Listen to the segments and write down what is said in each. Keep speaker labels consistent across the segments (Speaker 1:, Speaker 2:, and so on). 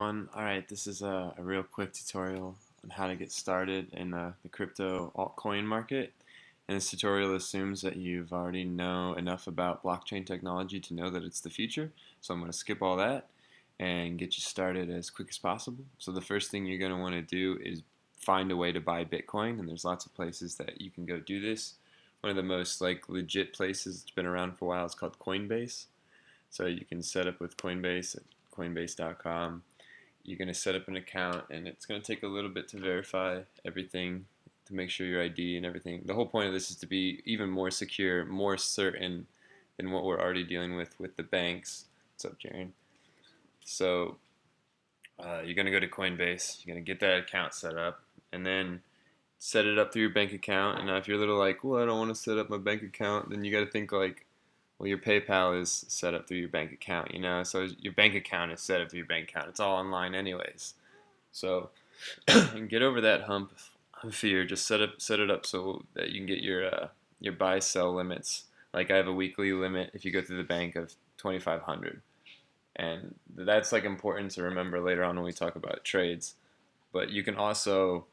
Speaker 1: Alright, this is a real quick tutorial on how to get started in the crypto altcoin market. And this tutorial assumes that you've already know enough about blockchain technology to know that it's the future. So I'm going to skip all that and get you started as quick as possible. So the first thing you're going to want to do is find a way to buy Bitcoin, and there's lots of places that you can go do this. One of the most legit places that's been around for a while is called Coinbase. So you can set up with Coinbase at coinbase.com. You're going to set up an account, and it's going to take a little bit to verify everything, to make sure your ID and everything. The whole point of this is to be even more secure, more certain than what we're already dealing with the banks. What's up, Jaren? So you're going to go to Coinbase. You're going to get that account set up, and then set it up through your bank account. And now if you're a little like, well, I don't want to set up my bank account, then you got to think like, well, your PayPal is set up through your bank account, so your bank account is set up through your bank account. It's all online anyways. So, and get over that hump of fear. Just set it up so that you can get your buy sell limits. Like I have a weekly limit if you go through the bank of 2,500, and that's like important to remember later on when we talk about trades. But you can also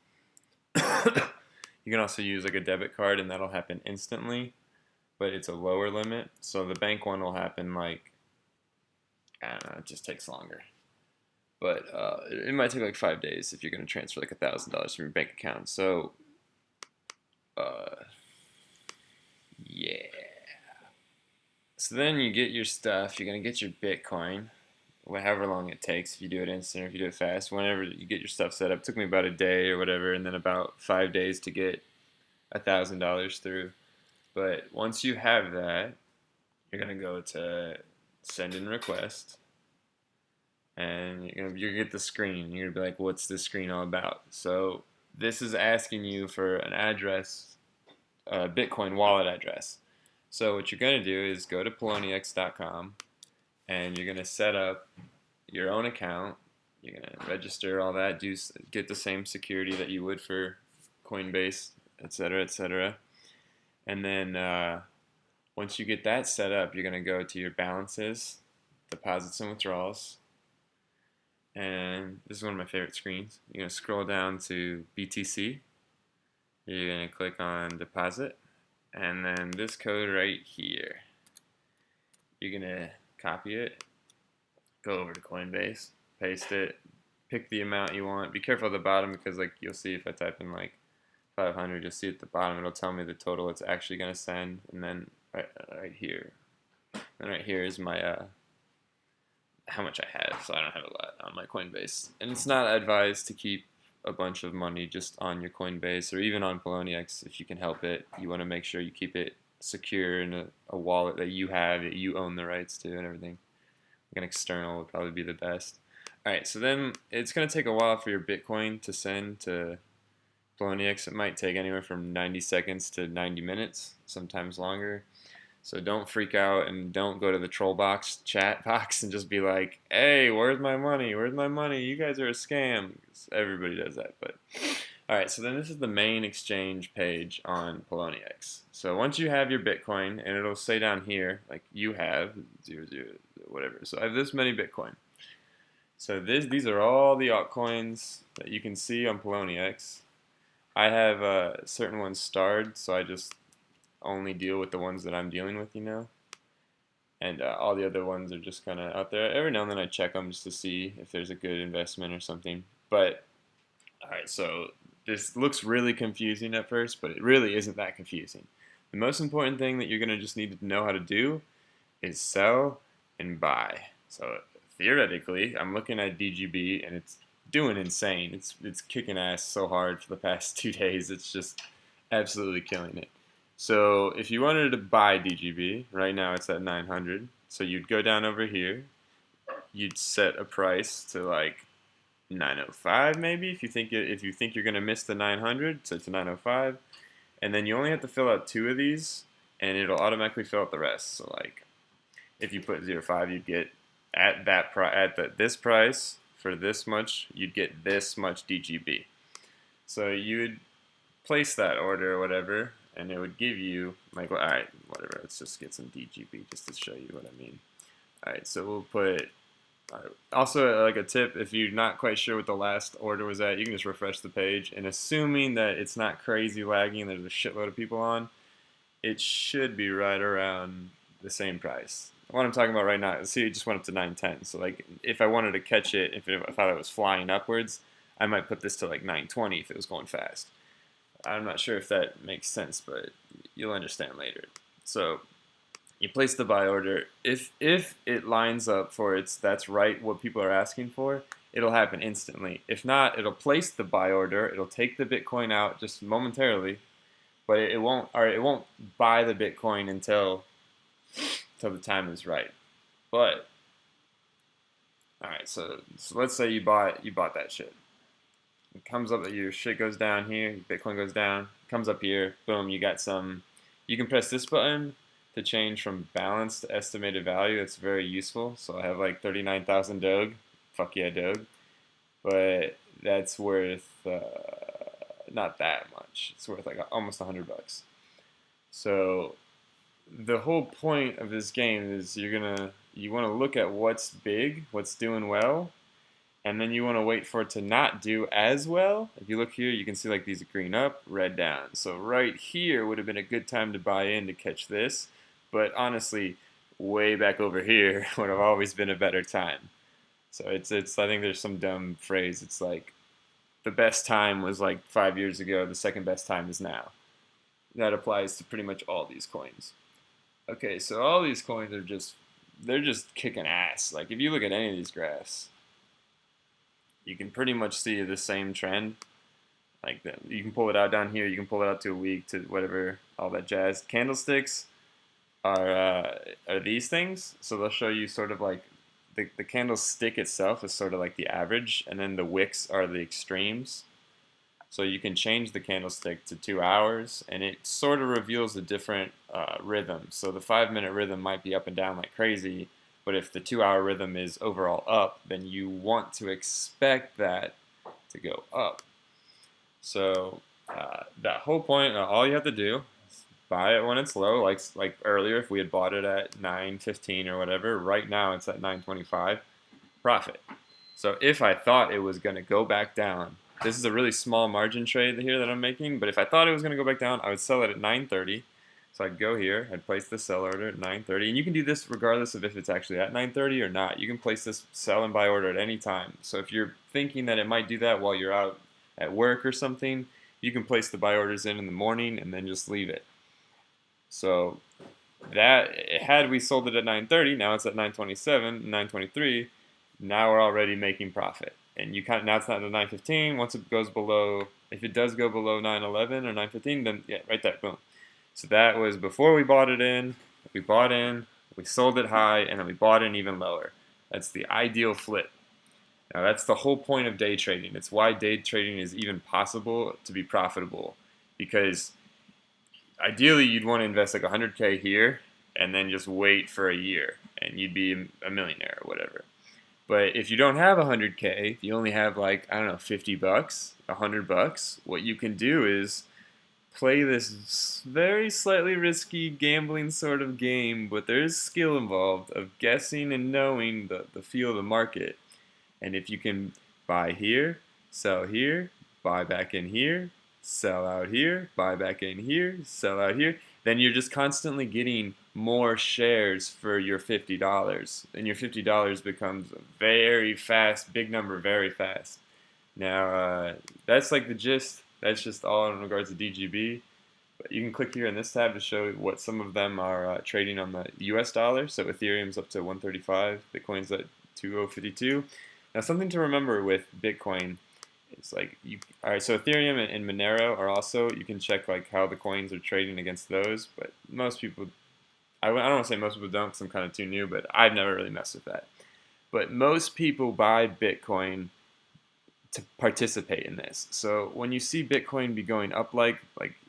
Speaker 1: use like a debit card, and that'll happen instantly, but it's a lower limit. So the bank one will happen like, I don't know, it just takes longer. But it might take like 5 days if you're going to transfer like $1,000 from your bank account. So, uh, yeah. So then you get your stuff. You're going to get your Bitcoin, however long it takes. If you do it instant or if you do it fast, whenever you get your stuff set up. It took me about a day or whatever, and then about 5 days to get $1,000 through. But once you have that, you're going to go to send in request, and you're gonna get the screen. You're gonna be like, what's this screen all about? So this is asking you for an address, a Bitcoin wallet address. So what you're gonna do is go to poloniex.com, and you're gonna set up your own account. You're gonna register all that, get the same security that you would for Coinbase, etc., etc. And then once you get that set up, you're gonna go to your balances, deposits and withdrawals, and this is one of my favorite screens. You're going to scroll down to BTC. You're going to click on deposit, and then this code right here. You're going to copy it, go over to Coinbase, paste it, pick the amount you want. Be careful at the bottom because like you'll see if I type in like 500, you'll see at the bottom it'll tell me the total it's actually going to send, and then right here. And right here is my how much I have, so I don't have a lot on my Coinbase. And it's not advised to keep a bunch of money just on your Coinbase or even on Poloniex if you can help it. You want to make sure you keep it secure in a wallet that you have, that you own the rights to and everything. Like an external would probably be the best. Alright, so then it's going to take a while for your Bitcoin to send to Poloniex. It might take anywhere from 90 seconds to 90 minutes, sometimes longer. So don't freak out and don't go to the troll box, chat box, and just be like, hey, where's my money? Where's my money? You guys are a scam. Everybody does that. But all right, so then this is the main exchange page on Poloniex. So once you have your Bitcoin, and it'll say down here, like you have, whatever. So I have this many Bitcoin. So these are all the altcoins that you can see on Poloniex. I have certain ones starred, so I just only deal with the ones that I'm dealing with. And all the other ones are just kind of out there. Every now and then I check them just to see if there's a good investment or something. But, alright, so this looks really confusing at first, but it really isn't that confusing. The most important thing that you're going to just need to know how to do is sell and buy. So theoretically, I'm looking at DGB, and it's doing insane. It's kicking ass so hard for the past 2 days. It's just absolutely killing it. So if you wanted to buy DGB, right now it's at 900. So you'd go down over here. You'd set a price to like 905 maybe if you think you're gonna miss the 900. So it's 905, and then you only have to fill out 2 of these, and it'll automatically fill out the rest. So like if you put 05, you'd get this price for this much, you'd get this much DGB. So you would place that order or whatever, and it would give you like, well, all right, whatever. Let's just get some DGB just to show you what I mean. All right, so we'll put Also, like a tip, if you're not quite sure what the last order was at, you can just refresh the page, and assuming that it's not crazy lagging, there's a shitload of people on, it should be right around the same price. What I'm talking about right now, see, it just went up to 910. So like, if I wanted to catch it, if I thought it was flying upwards, I might put this to like 920 if it was going fast. I'm not sure if that makes sense, but you'll understand later. So you place the buy order. If it lines up for that's right what people are asking for, it'll happen instantly. If not, it'll place the buy order. It'll take the Bitcoin out just momentarily, but it won't buy the Bitcoin until the time is right. But all right, so let's say you bought that shit. It comes up that your shit goes down here, Bitcoin goes down, comes up here, boom, you got some. You can press this button to change from balance to estimated value. It's very useful. So I have like 39,000 Doge. Fuck yeah, Doge. But that's worth not that much. It's worth like almost $100. So the whole point of this game is you want to look at what's big, what's doing well, and then you want to wait for it to not do as well. If you look here, you can see like these green up, red down. So right here would have been a good time to buy in to catch this, but honestly, way back over here would have always been a better time. So it's I think there's some dumb phrase. It's like the best time was like 5 years ago. The second best time is now. That applies to pretty much all these coins. Okay, so all these coins are they're just kicking ass. Like if you look at any of these graphs, you can pretty much see the same trend. Like you can pull it out down here, you can pull it out to a week, to whatever, all that jazz. Candlesticks are these things, so they'll show you sort of like the candlestick itself is sort of like the average, and then the wicks are the extremes. So you can change the candlestick to 2 hours, and it sort of reveals a different rhythm. So the 5-minute rhythm might be up and down like crazy, but if the 2-hour rhythm is overall up, then you want to expect that to go up. So that whole point, all you have to do is buy it when it's low, like earlier if we had bought it at 9.15 or whatever. Right now it's at 9.25, profit. So if I thought it was going to go back down, this is a really small margin trade here that I'm making, but if I thought it was going to go back down, I would sell it at 9.30. So I'd go here, I'd place the sell order at 9.30, and you can do this regardless of if it's actually at 9.30 or not. You can place this sell and buy order at any time. So if you're thinking that it might do that while you're out at work or something, you can place the buy orders in the morning and then just leave it. So that, had we sold it at 9.30, now it's at 9.27, 9.23, now we're already making profit. And you now it's not at 9.15. Once it goes below, if it does go below 9.11 or 9.15, then yeah, right there, boom. So that was before we bought it in. We bought in, we sold it high, and then we bought in even lower. That's the ideal flip. Now that's the whole point of day trading. It's why day trading is even possible to be profitable, because ideally you'd want to invest like 100K here and then just wait for a year and you'd be a millionaire or whatever. But if you don't have 100K, if you only have like, I don't know, 50 bucks, $100, what you can do is play this very slightly risky gambling sort of game, but there is skill involved of guessing and knowing the feel of the market. And if you can buy here, sell here, buy back in here, sell out here, buy back in here, sell out here, then you're just constantly getting more shares for your $50. And your $50 becomes a very fast, big number very fast. Now, that's like the gist. That's just all in regards to DGB. But you can click here in this tab to show what some of them are trading on the US dollar. So Ethereum's up to 135, Bitcoin's at 2052. Now, something to remember with Bitcoin is like all right. So Ethereum and Monero are also, you can check like how the coins are trading against those. But most people, I don't want to say most people don't, because I'm kind of too new, but I've never really messed with that. But most people buy Bitcoin to participate in this. So when you see Bitcoin be going up like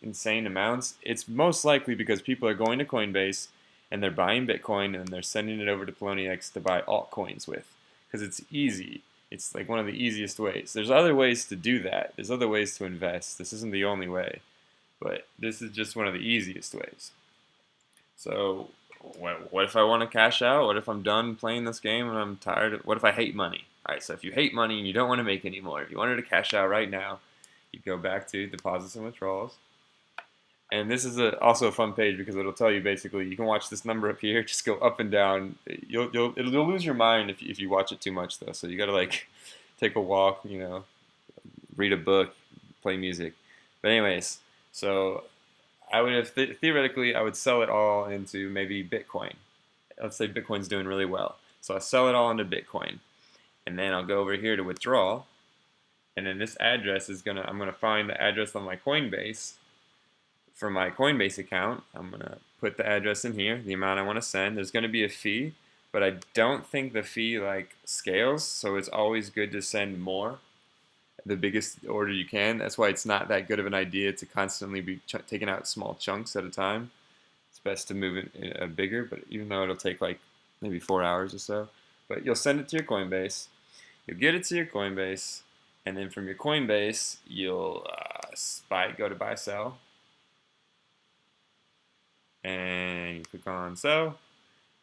Speaker 1: insane amounts, it's most likely because people are going to Coinbase and they're buying Bitcoin and they're sending it over to Poloniex to buy altcoins with, because it's easy. It's like one of the easiest ways. There's other ways to do that. There's other ways to invest. This isn't the only way, but this is just one of the easiest ways. So what if I want to cash out? What if I'm done playing this game and I'm tired? What if I hate money? All right, so if you hate money and you don't want to make any more, if you wanted to cash out right now, you go back to deposits and withdrawals. And this is also a fun page because it'll tell you basically you can watch this number up here, just go up and down. You'll lose your mind if you watch it too much though. So you gotta like take a walk, read a book, play music. But anyways, so I would have theoretically I would sell it all into maybe Bitcoin. Let's say Bitcoin's doing really well, so I sell it all into Bitcoin, and then I'll go over here to withdraw, and then this address I'm gonna find the address on my Coinbase. For my Coinbase account, I'm gonna put the address in here, the amount I want to send. There's gonna be a fee, but I don't think the fee like scales, so it's always good to send more, the biggest order you can. That's why it's not that good of an idea to constantly be taking out small chunks at a time. It's best to move it bigger, but even though it'll take like maybe 4 hours or so. But you'll send it to your Coinbase, you'll get it to your Coinbase, and then from your Coinbase, you'll go to buy sell, and you click on sell,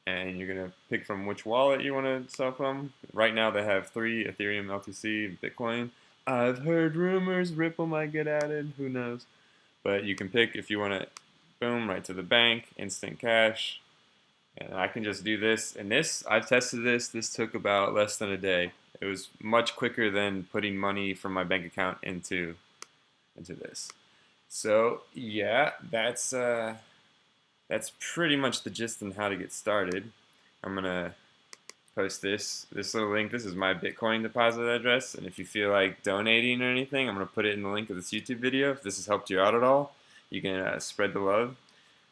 Speaker 1: and you're gonna pick from which wallet you want to sell from. Right now they have 3: Ethereum, LTC, Bitcoin. I've heard rumors Ripple might get added, who knows. But you can pick if you want to, boom, right to the bank, instant cash. And I can just do this. And I've tested this took about less than a day. It was much quicker than putting money from my bank account into this. So yeah, that's pretty much the gist on how to get started. I'm gonna post this little link. This is my Bitcoin deposit address, and if you feel like donating or anything, I'm gonna put it in the link of this YouTube video. If this has helped you out at all, you can spread the love.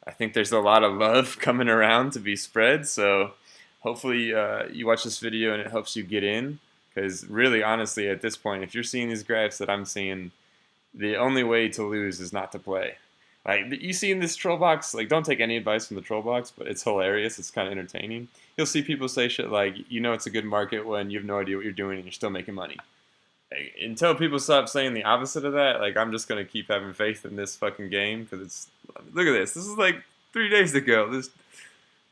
Speaker 1: I think there's a lot of love coming around to be spread, so hopefully you watch this video and it helps you get in, because really honestly at this point, if you're seeing these graphs that I'm seeing, the only way to lose is not to play. Like, you see in this troll box, like, don't take any advice from the troll box, but it's hilarious. It's kind of entertaining. You'll see people say shit like, it's a good market when you have no idea what you're doing and you're still making money. Like, until people stop saying the opposite of that, like, I'm just going to keep having faith in this fucking game, because look at this. This is like 3 days ago. This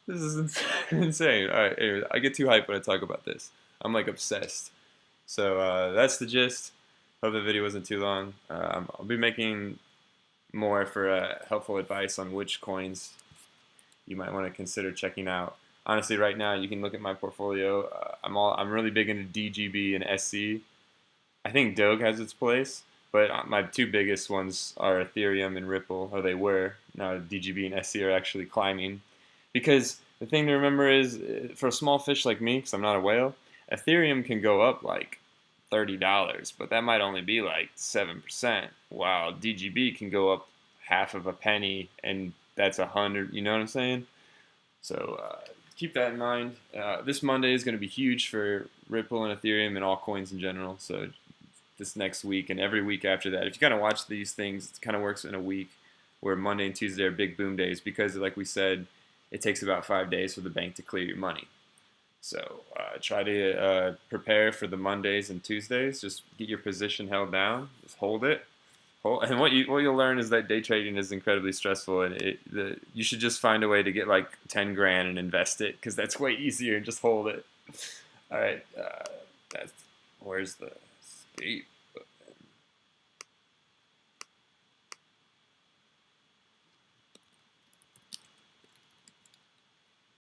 Speaker 1: is insane. All right, anyway, I get too hyped when I talk about this. I'm, like, obsessed. So, that's the gist. Hope the video wasn't too long. I'll be making more for helpful advice on which coins you might want to consider checking out. Honestly, right now you can look at my portfolio. I'm really big into DGB and SC. I think Doge has its place, but my 2 biggest ones are Ethereum and Ripple, or they were. Now DGB and SC are actually climbing, because the thing to remember is, for a small fish like me, because I'm not a whale, Ethereum can go up like $30, but that might only be like 7%. While DGB can go up half of a penny, and that's 100. You know what I'm saying? So keep that in mind. This Monday is going to be huge for Ripple and Ethereum and all coins in general. So this next week and every week after that, if you kind of watch these things, it kind of works in a week where Monday and Tuesday are big boom days, because, like we said, it takes about 5 days for the bank to clear your money. So try to prepare for the Mondays and Tuesdays. Just get your position held down. Just hold it. And what you'll learn is that day trading is incredibly stressful, and you should just find a way to get like 10 grand and invest it, because that's way easier. Just hold it. All right. Where's the escape?